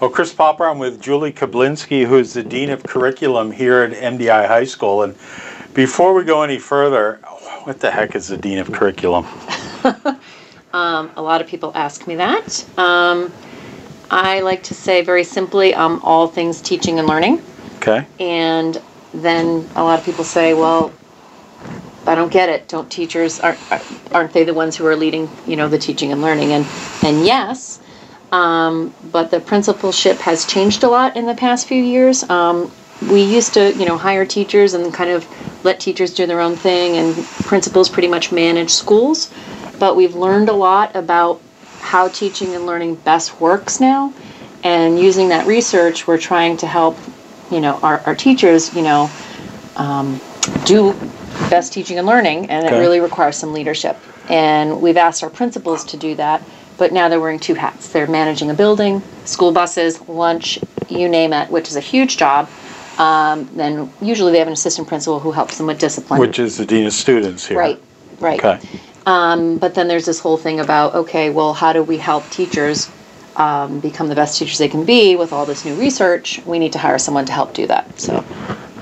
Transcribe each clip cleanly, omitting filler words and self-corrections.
Well, Chris Popper, I'm with Julie Keblinsky, who's the Dean of Curriculum here at MDI High School. And before we go any further, what the heck is the Dean of Curriculum? A lot of people ask me that. I like to say very simply, all things teaching and learning. Okay. And then a lot of people say, well, I don't get it. Don't teachers, aren't they the ones who are leading, the teaching and learning? And yes, but the principalship has changed a lot in the past few years. We used to, hire teachers and kind of let teachers do their own thing, and principals pretty much manage schools. But we've learned a lot about how teaching and learning best works now. And using that research, we're trying to help, our teachers, do best teaching and learning, and Okay. It really requires some leadership. And we've asked our principals to do that, but now they're wearing two hats. They're managing a building, school buses, lunch, you name it, which is a huge job. Then usually they have an assistant principal who helps them with discipline. Which is the Dean of Students here. Right. Okay. But then there's this whole thing about, okay, well, how do we help teachers become the best teachers they can be with all this new research? We need to hire someone to help do that. So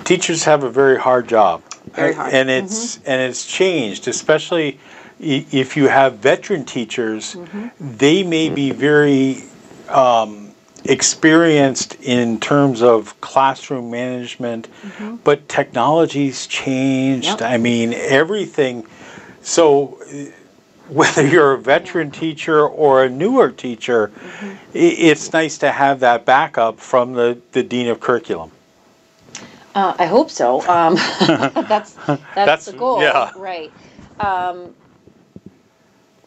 Teachers have a very hard job. Very hard. And it's changed, especially if you have veteran teachers. They may be very experienced in terms of classroom management, but technology's changed. Yep. I mean, everything. So whether you're a veteran teacher or a newer teacher, it's nice to have that backup from the Dean of Curriculum. I hope so. That's the goal, yeah. Right?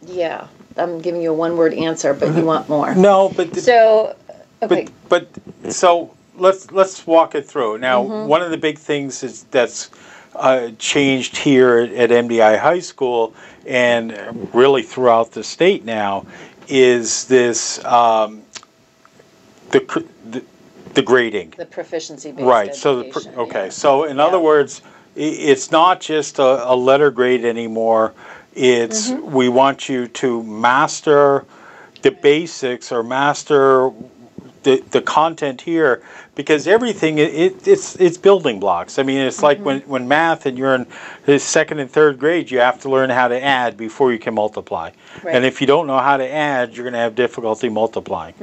Yeah, I'm giving you a one-word answer, but you want more. No, but So, okay. But so let's walk it through. Now, one of the big things that's changed here at MDI High School and really throughout the state now is this the grading. The proficiency-based Right. education. Okay. So in other words, it's not just a letter grade anymore. It's we want you to master the basics or master the content here, because everything it's building blocks. I mean, it's like when math and you're in the second and third grade, you have to learn how to add before you can multiply. Right. And if you don't know how to add, you're going to have difficulty multiplying.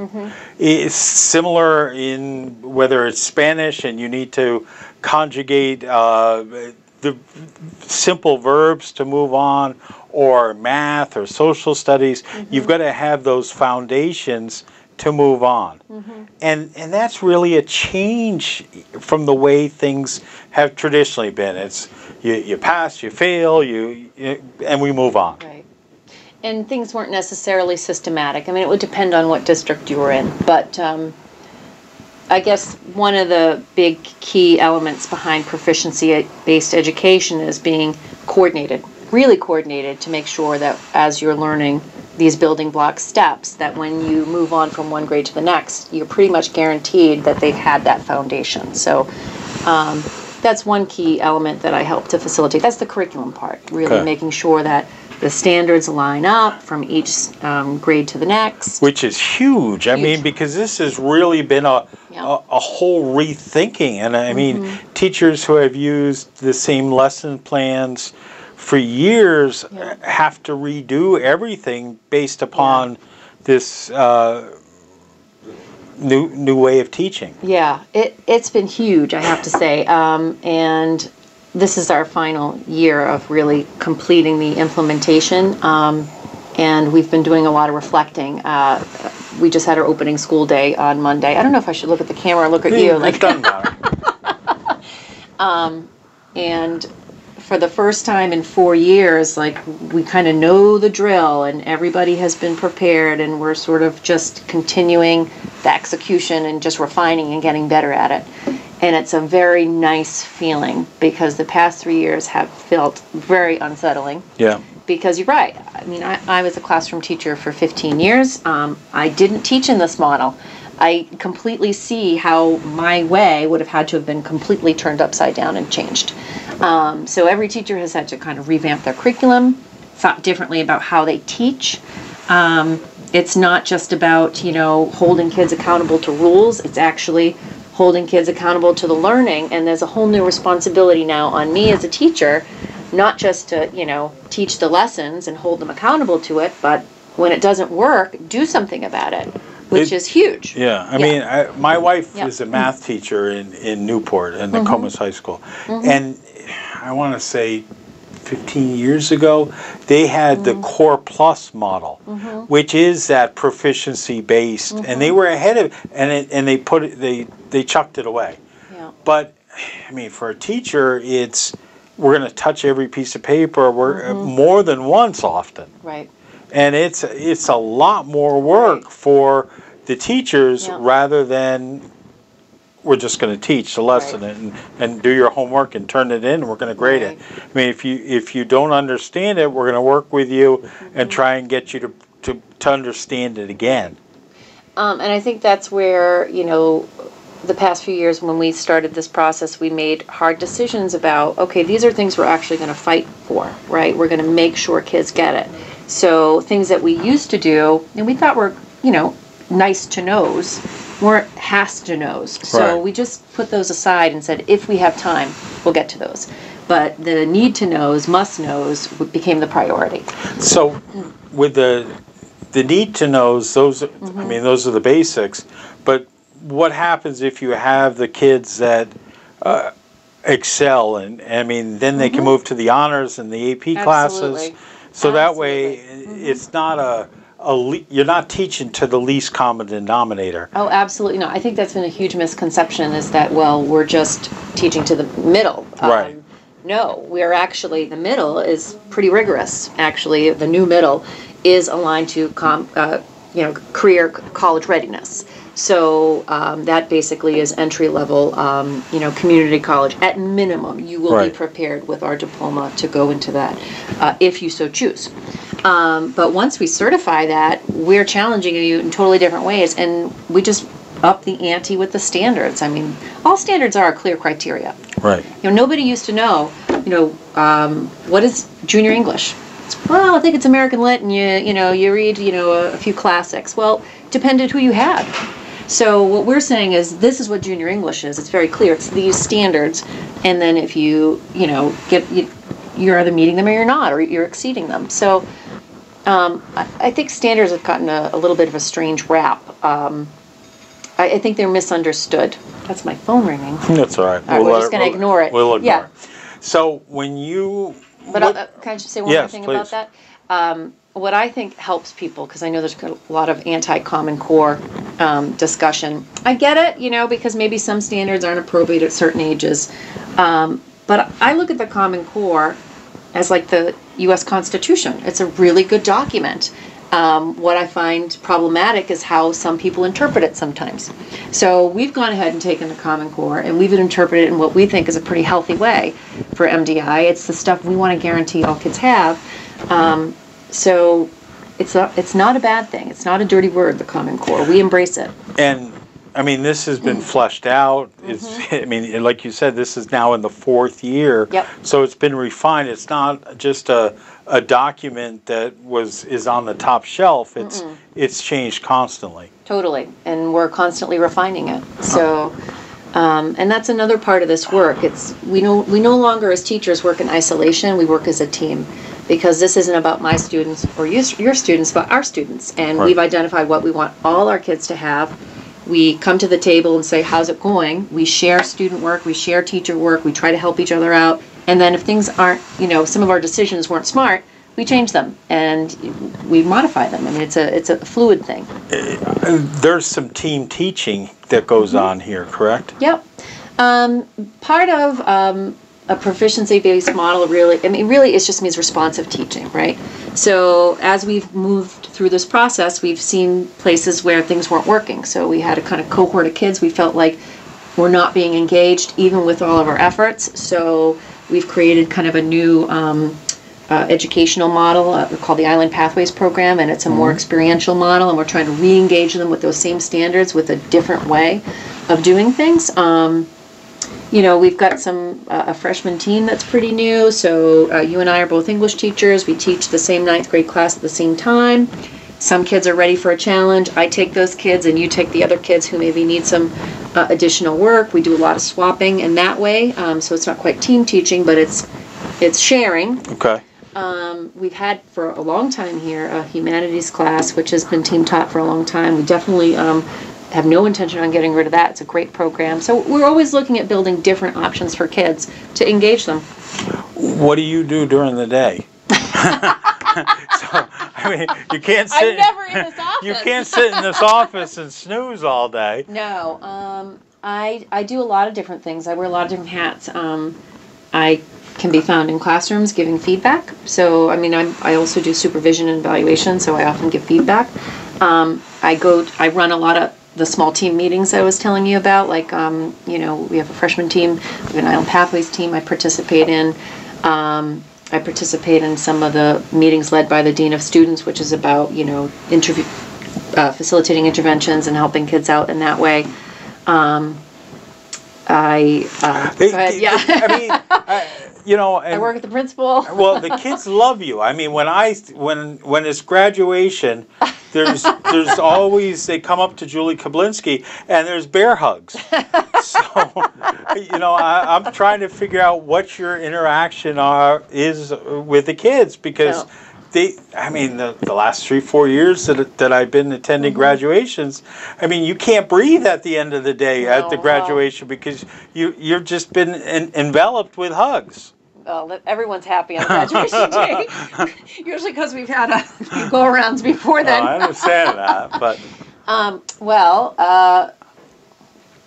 It's similar in whether it's Spanish and you need to conjugate the simple verbs to move on, or math or social studies. You've got to have those foundations to move on. And that's really a change from the way things have traditionally been. It's you pass, you fail, and we move on. Right. And things weren't necessarily systematic. I mean, it would depend on what district you were in. But I guess one of the big key elements behind proficiency-based education is being coordinated, really coordinated, to make sure that as you're learning these building block steps, that when you move on from one grade to the next, you're pretty much guaranteed that they've had that foundation. So that's one key element that I help to facilitate. That's the curriculum part, really making sure that the standards line up from each grade to the next. Which is huge. I mean, because this has really been a whole rethinking. And I mean, teachers who have used the same lesson plans for years have to redo everything based upon this new way of teaching. Yeah, it's been huge, I have to say. And this is our final year of really completing the implementation. And we've been doing a lot of reflecting. We just had our opening school day on Monday. I don't know if I should look at the camera or look at you. It doesn't matter. And for the first time in 4 years, we kind of know the drill, and everybody has been prepared, and we're sort of just continuing the execution and just refining and getting better at it. And it's a very nice feeling, because the past 3 years have felt very unsettling. Yeah. Because you're right. I mean, I was a classroom teacher for 15 years. I didn't teach in this model. I completely see how my way would have had to have been completely turned upside down and changed. So every teacher has had to kind of revamp their curriculum, thought differently about how they teach. It's not just about, holding kids accountable to rules. It's actually holding kids accountable to the learning. And there's a whole new responsibility now on me as a teacher, not just to, teach the lessons and hold them accountable to it, but when it doesn't work, do something about it, which is huge. Yeah. I mean, my wife is a math teacher in Newport, in the Comus High School. And I want to say 15 years ago, they had the Core Plus model, which is that proficiency based, and they were ahead of it, and they put it, they chucked it away. Yeah. But I mean, for a teacher, we're going to touch every piece of paper more than once often. Right. And it's a lot more work for the teachers rather than we're just going to teach the lesson and do your homework and turn it in and we're going to grade it. I mean, if you don't understand it, we're going to work with you and try and get you to understand it again. And I think that's where, the past few years when we started this process, we made hard decisions about, okay, these are things we're actually going to fight for, right? We're going to make sure kids get it. So things that we used to do, and we thought were, nice to knows, weren't has to knows. So we just put those aside and said, if we have time, we'll get to those. But the need to knows, must knows became the priority. So with the need to knows, those, I mean, those are the basics. But what happens if you have the kids that excel, and I mean, then they can move to the honors and the AP classes. So that way, it's not you're not teaching to the least common denominator. Oh, absolutely not. I think that's been a huge misconception, is that, well, we're just teaching to the middle. Right. No, we're actually, the middle is pretty rigorous. Actually, the new middle is aligned to career college readiness. So that basically is entry level, community college. At minimum, you will be prepared with our diploma to go into that, if you so choose. But once we certify that, we're challenging you in totally different ways, and we just up the ante with the standards. I mean, all standards are clear criteria. Right. Nobody used to know, what is junior English? Well, I think it's American Lit, and you read, a few classics. Well, depended who you had. So what we're saying is, this is what junior English is. It's very clear. It's these standards, and then if you're either meeting them or you're not, or you're exceeding them. So I think standards have gotten a little bit of a strange rap. I think they're misunderstood. That's my phone ringing. That's all right. All right, we're just going to ignore it. We'll ignore it. So when you... But can I just say one more thing about that? What I think helps people, because I know there's a lot of anti-Common Core discussion. I get it, because maybe some standards aren't appropriate at certain ages. But I look at the Common Core as like the U.S. Constitution. It's a really good document. What I find problematic is how some people interpret it sometimes. So we've gone ahead and taken the Common Core, and we've interpreted it in what we think is a pretty healthy way for MDI. It's the stuff we want to guarantee all kids have. So it's not a bad thing. It's not a dirty word, the Common Core. We embrace it. And I mean, this has been fleshed out. I mean, like you said, this is now in the 4th year. Yep. So it's been refined. It's not just a document that is on the top shelf. It's changed constantly. Totally, and we're constantly refining it. So, and that's another part of this work. We no longer as teachers work in isolation. We work as a team, because this isn't about my students or your students, but our students. And we've identified what we want all our kids to have. We come to the table and say, how's it going? We share student work, we share teacher work, we try to help each other out. And then if things aren't, some of our decisions weren't smart, we change them and we modify them. I mean, it's a fluid thing. There's some team teaching that goes on here, correct? Yep. Part of a proficiency-based model really it just means responsive teaching, right? So as we've moved through this process, we've seen places where things weren't working. So we had a kind of cohort of kids we felt like were not being engaged even with all of our efforts. So we've created kind of a new educational model called the Island Pathways Program, and it's a more experiential model, and we're trying to re-engage them with those same standards with a different way of doing things. We've got a freshman team that's pretty new, so you and I are both English teachers. We teach the same 9th grade class at the same time. some kids are ready for a challenge. I take those kids and you take the other kids who maybe need some additional work. We do a lot of swapping in that way. So it's not quite team teaching, but it's sharing. Okay. We've had for a long time here a humanities class, which has been team taught for a long time. We definitely have no intention on getting rid of that. It's a great program. So we're always looking at building different options for kids to engage them. What do you do during the day? So, I mean, you can't sit. I'm never in this office. You can't sit in this office and snooze all day. No, I do a lot of different things. I wear a lot of different hats. I can be found in classrooms giving feedback. So, I mean, I also do supervision and evaluation. So I often give feedback. I run a lot of the small team meetings I was telling you about. Like, you know, we have a freshman team, we have an Island Pathways team I participate in. I participate in some of the meetings led by the Dean of Students, which is about, you know, facilitating interventions and helping kids out in that way. Go ahead, yeah. I mean, you know, and, I work with the principal. Well, the kids love you. I mean, when it's graduation, there's always, they come up to Julie Keblinsky and there's bear hugs. So, you know, I'm trying to figure out what your interaction is with the kids, because I mean, the last 3-4 years that I've been attending graduations, I mean, you can't breathe at the end of the day at the graduation because you've just been enveloped with hugs. Well, everyone's happy on graduation day. Usually because we've had a few go-arounds before then. I understand that, but...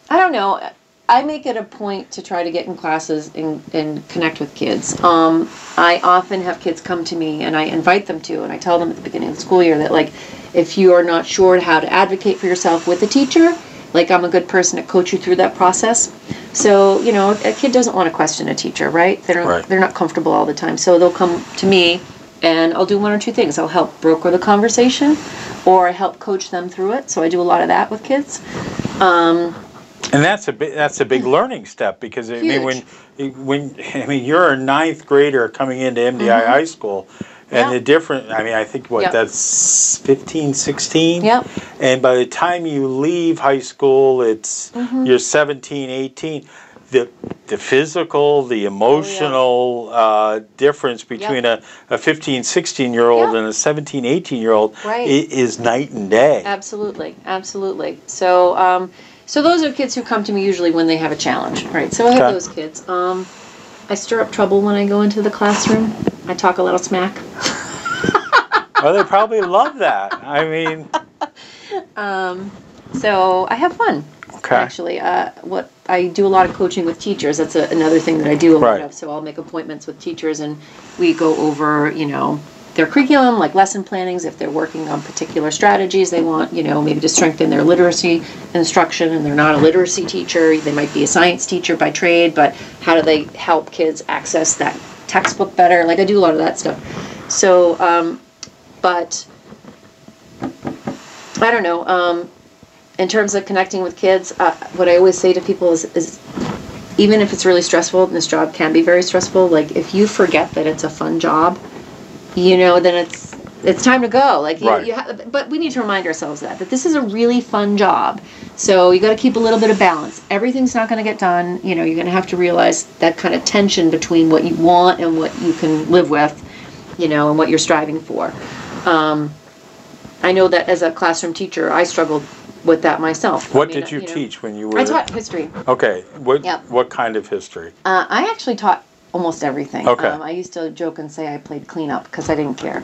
I don't know. I make it a point to try to get in classes and connect with kids. I often have kids come to me, and I invite them to, and I tell them at the beginning of the school year that, like, if you are not sure how to advocate for yourself with a teacher, like, I'm a good person to coach you through that process. So, you know, a kid doesn't want to question a teacher, right? They're not comfortable all the time. So they'll come to me, and I'll do one or two things. I'll help broker the conversation, or I help coach them through it. So I do a lot of that with kids. And that's a big learning step, because I mean, when you're a 9th grader coming into MDI high school, and the different, I mean, I think that's 15, 16. Yep. And by the time you leave high school, it's you're 17, 18. The physical, the emotional difference between a 15, 16-year-old and a 17, 18-year-old is night and day. Absolutely, absolutely. So, so those are kids who come to me usually when they have a challenge, right? So I have those kids. I stir up trouble when I go into the classroom. I talk a little smack. Well, they probably love that. I mean... So I have fun. Okay. Actually, what I do a lot of coaching with teachers. That's another thing that I do a lot of. So I'll make appointments with teachers, and we go over, you know, their curriculum, like lesson plannings. If they're working on particular strategies, they want, you know, maybe to strengthen their literacy instruction, and they're not a literacy teacher. They might be a science teacher by trade, but how do they help kids access that textbook better? Like, I do a lot of that stuff. So, but I don't know. In terms of connecting with kids, what I always say to people is even if it's really stressful, and this job can be very stressful, like, if you forget that it's a fun job, you know, then it's time to go. Like, but we need to remind ourselves that this is a really fun job. So you got to keep a little bit of balance. Everything's not going to get done. You know, you're going to have to realize that kind of tension between what you want and what you can live with, you know, and what you're striving for. I know that as a classroom teacher, I struggled with that myself. What did you teach when you were... I taught history. Okay. What kind of history? I actually taught almost everything. Okay. I used to joke and say I played cleanup because I didn't care.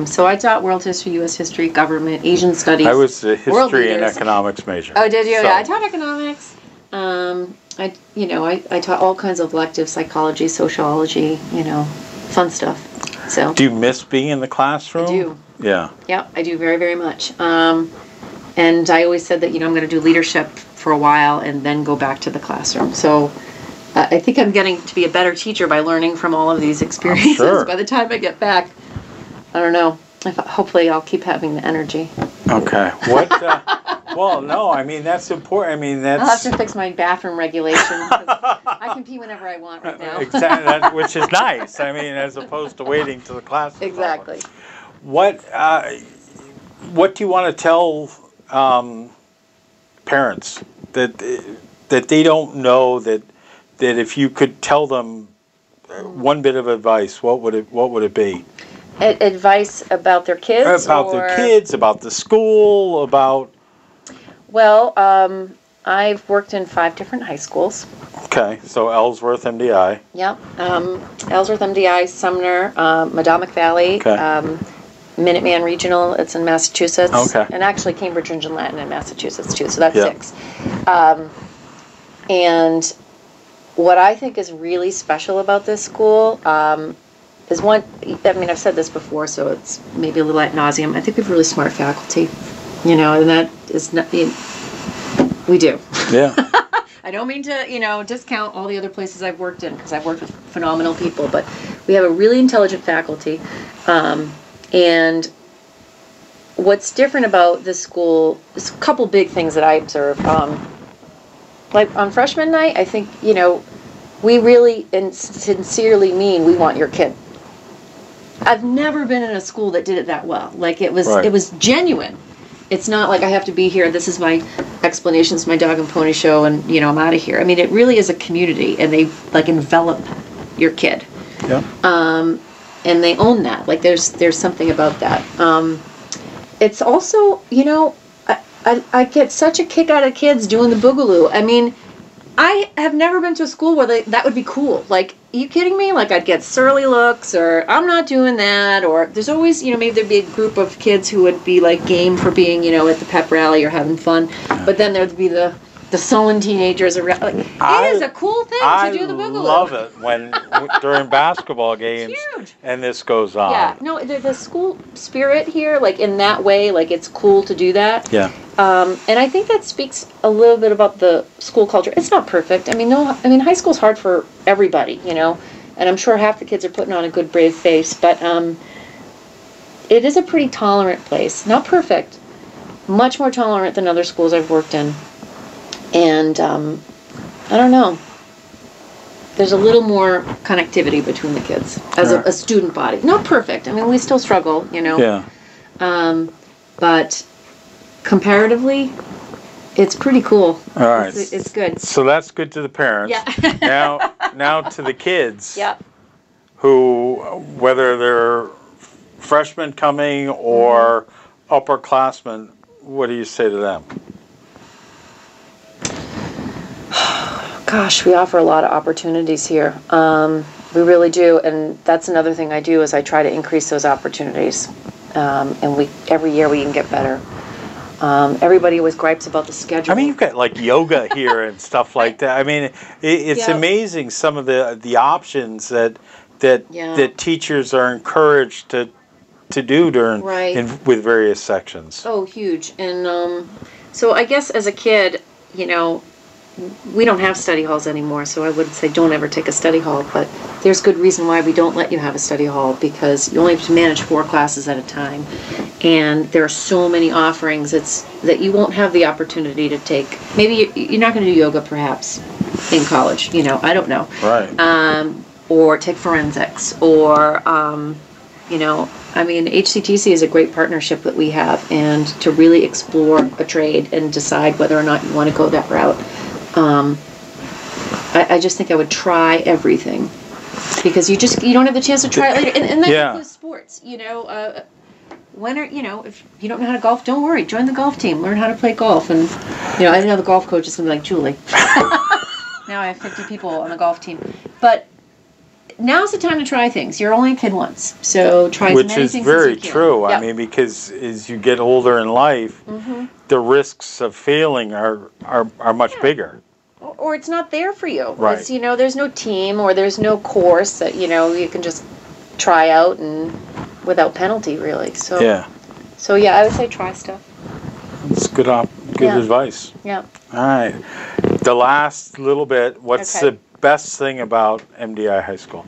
So I taught world history, U.S. history, government, Asian studies. I was a history and economics major. Oh, did you? So. Yeah, I taught economics. I taught all kinds of electives, psychology, sociology, you know, fun stuff. So. Do you miss being in the classroom? I do. Yeah. Yeah, I do very, very much. And I always said that, you know, I'm going to do leadership for a while and then go back to the classroom. So I think I'm getting to be a better teacher by learning from all of these experiences. Sure. By the time I get back, I don't know. Hopefully I'll keep having the energy. Okay. What? Well, no, I mean, that's important. I mean, that's... I'll have to fix my bathroom regulation. I can pee whenever I want right now. Exactly, which is nice. I mean, as opposed to waiting till the class is Exactly. over. What... what do you want to tell parents that they don't know, that if you could tell them one bit of advice, what would it be? Advice about their kids? About their kids, about the school, about... Well, I've worked in 5 different high schools. Okay, so Ellsworth, MDI. Yep. Ellsworth, MDI, Sumner, Madomic Valley, Okay. Minuteman Regional, it's in Massachusetts. Okay. And actually Cambridge and Latin in Massachusetts too, so that's Yep. 6. And what I think is really special about this school is one, I mean, I've said this before, so it's maybe a little ad nauseum. I think we have really smart faculty, and that is not, we do. Yeah. I don't mean to, discount all the other places I've worked in, because I've worked with phenomenal people, but we have a really intelligent faculty. And what's different about this school is a couple big things that I observe. Like on freshman night, I think, we really and sincerely mean we want your kid. I've never been in a school that did it that well. Like it was genuine. It's not like I have to be here, this is my explanations, my dog and pony show, and I'm out of here. I mean, it really is a community, and they like envelop your kid. Yeah. And they own that. Like there's something about that. It's also, I get such a kick out of kids doing the boogaloo. I mean, I have never been to a school where that would be cool. Like, are you kidding me? Like, I'd get surly looks, or I'm not doing that, or there's always, maybe there'd be a group of kids who would be like game for being, at the pep rally or having fun, but then there'd be the sullen teenagers around. Like, it is a cool thing to do the boogaloo. I love it when during basketball games and this goes on. Yeah, no, the school spirit here, like in that way, like it's cool to do that. Yeah. And I think that speaks a little bit about the school culture. It's not perfect. I mean, high school's hard for everybody, and I'm sure half the kids are putting on a good, brave face, but it is a pretty tolerant place. Not perfect, much more tolerant than other schools I've worked in. And I don't know. There's a little more connectivity between the kids as a student body. Not perfect. I mean, we still struggle, Yeah. But comparatively, it's pretty cool. All right. It's good. So that's good to the parents. Yeah. now to the kids. Yeah. Who, whether they're freshmen coming or upperclassmen, what do you say to them? Gosh, we offer a lot of opportunities here. We really do, and that's another thing I do is I try to increase those opportunities. And every year we can get better. Everybody always gripes about the schedule. I mean, you've got like yoga here and stuff like that. I mean, it's amazing some of the options that teachers are encouraged to do during with various sections. Oh, huge. And so I guess as a kid, we don't have study halls anymore, so I wouldn't say don't ever take a study hall, but there's good reason why we don't let you have a study hall, because you only have to manage 4 classes at a time, and there are so many offerings that you won't have the opportunity to take. Maybe you're not going to do yoga, perhaps, in college, I don't know. Right. Or take forensics, or, I mean, HCTC is a great partnership that we have, and to really explore a trade and decide whether or not you want to go that route. I just think I would try everything, because you don't have the chance to try it later, and that includes sports. If you don't know how to golf, don't worry, join the golf team, learn how to play golf, and I didn't know the golf coach is gonna be like Julie. Now I have 50 people on the golf team, but now's the time to try things. You're only a kid once, so try as many things as you can. Which is very true. Yep. I mean, because as you get older in life, the risks of failing are much bigger. Or it's not there for you. Right. It's, there's no team, or there's no course that, you can just try out and without penalty, really. So I would say try stuff. It's good advice. Yeah. All right. The last little bit, what's the best thing about MDI High School?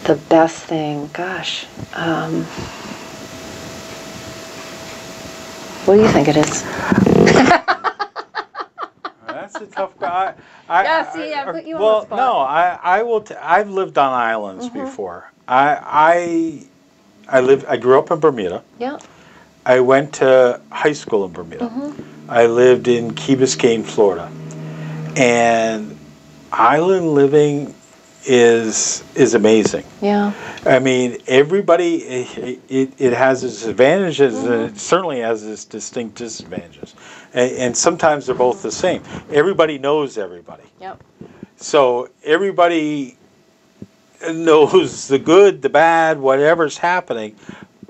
The best thing, gosh. What do you think it is? That's a tough guy. I put you on the spot. No, I will. I've lived on islands before. I grew up in Bermuda. Yeah. I went to high school in Bermuda. I lived in Key Biscayne, Florida. And island living is amazing. Yeah. I mean, everybody, it has its advantages, and it certainly has its distinct disadvantages. And sometimes they're both the same. Everybody knows everybody. Yep. So everybody knows the good, the bad, whatever's happening.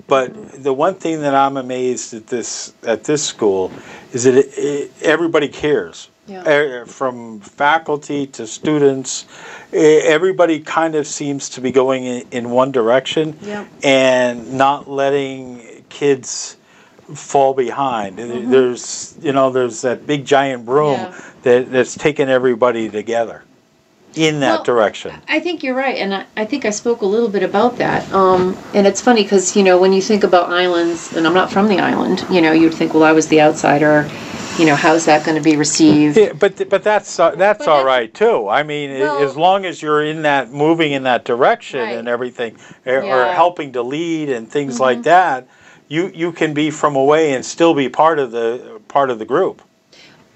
But the one thing that I'm amazed at this school is that everybody cares. Yeah. From faculty to students, everybody kind of seems to be going in one direction, and not letting kids fall behind. There's that big giant broom that's taking everybody together in that direction. I think you're right, and I think I spoke a little bit about that. And it's funny because when you think about islands, and I'm not from the island, you'd think, well, I was the outsider. How's that going to be received? Yeah, but that's all right too. I mean, as long as you're moving in that direction and everything, or helping to lead and things like that, you can be from away and still be part of the group.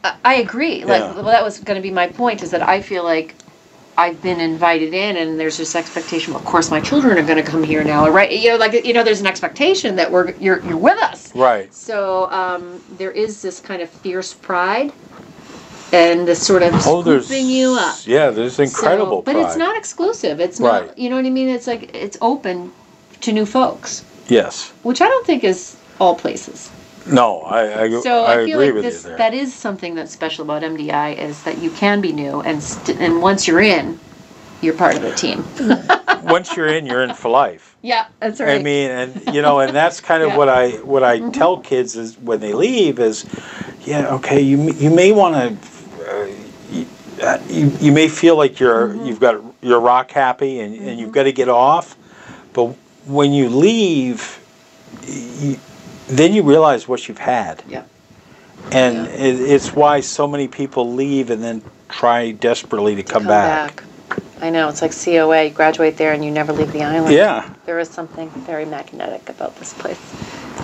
I agree. Well, that was going to be my point. Is that I feel like I've been invited in, and there's this expectation. Well, of course, my children are going to come here now, right? There's an expectation that you're with us, right? So there is this kind of fierce pride, and this sort of scooping you up. Yeah, there's incredible pride. But it's not exclusive. It's not. You know what I mean? It's like it's open to new folks. Yes. Which I don't think is all places. No, I so I feel agree like with you there. That is something that's special about MDI, is that you can be new, and once you're in, you're part of the team. Once you're in for life. Yeah, that's right. I mean, and that's kind of what I tell kids is when they leave is, okay, you may want to, you may feel like you're rock happy and you've got to get off, but when you leave, then you realize what you've had. Yeah. And it's why so many people leave and then try desperately to come back. I know. It's like COA. You graduate there and you never leave the island. Yeah. There is something very magnetic about this place.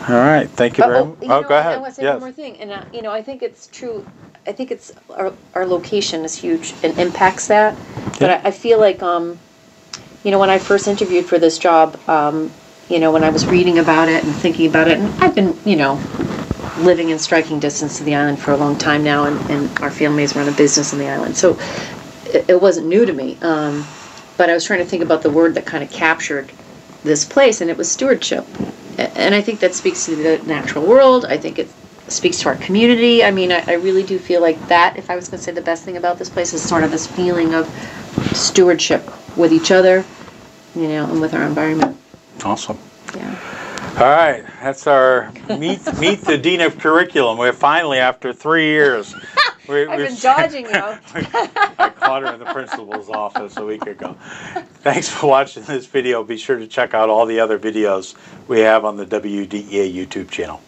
All right. Thank you very much. Go ahead. I want to say one more thing. And, I think it's true. I think it's our location is huge and impacts that. But I feel like, when I first interviewed for this job, when I was reading about it and thinking about it, and I've been, living in striking distance to the island for a long time now, and our families run a business on the island, so it wasn't new to me. But I was trying to think about the word that kind of captured this place, and it was stewardship. And I think that speaks to the natural world. I think it speaks to our community. I mean, I really do feel like that, if I was going to say the best thing about this place, is sort of this feeling of stewardship with each other, and with our environment. Awesome. Yeah. All right, that's our meet the Dean of Curriculum. We're finally, after 3 years. I've been dodging you. I caught her in the principal's office a week ago. Thanks for watching this video. Be sure to check out all the other videos we have on the WDEA YouTube channel.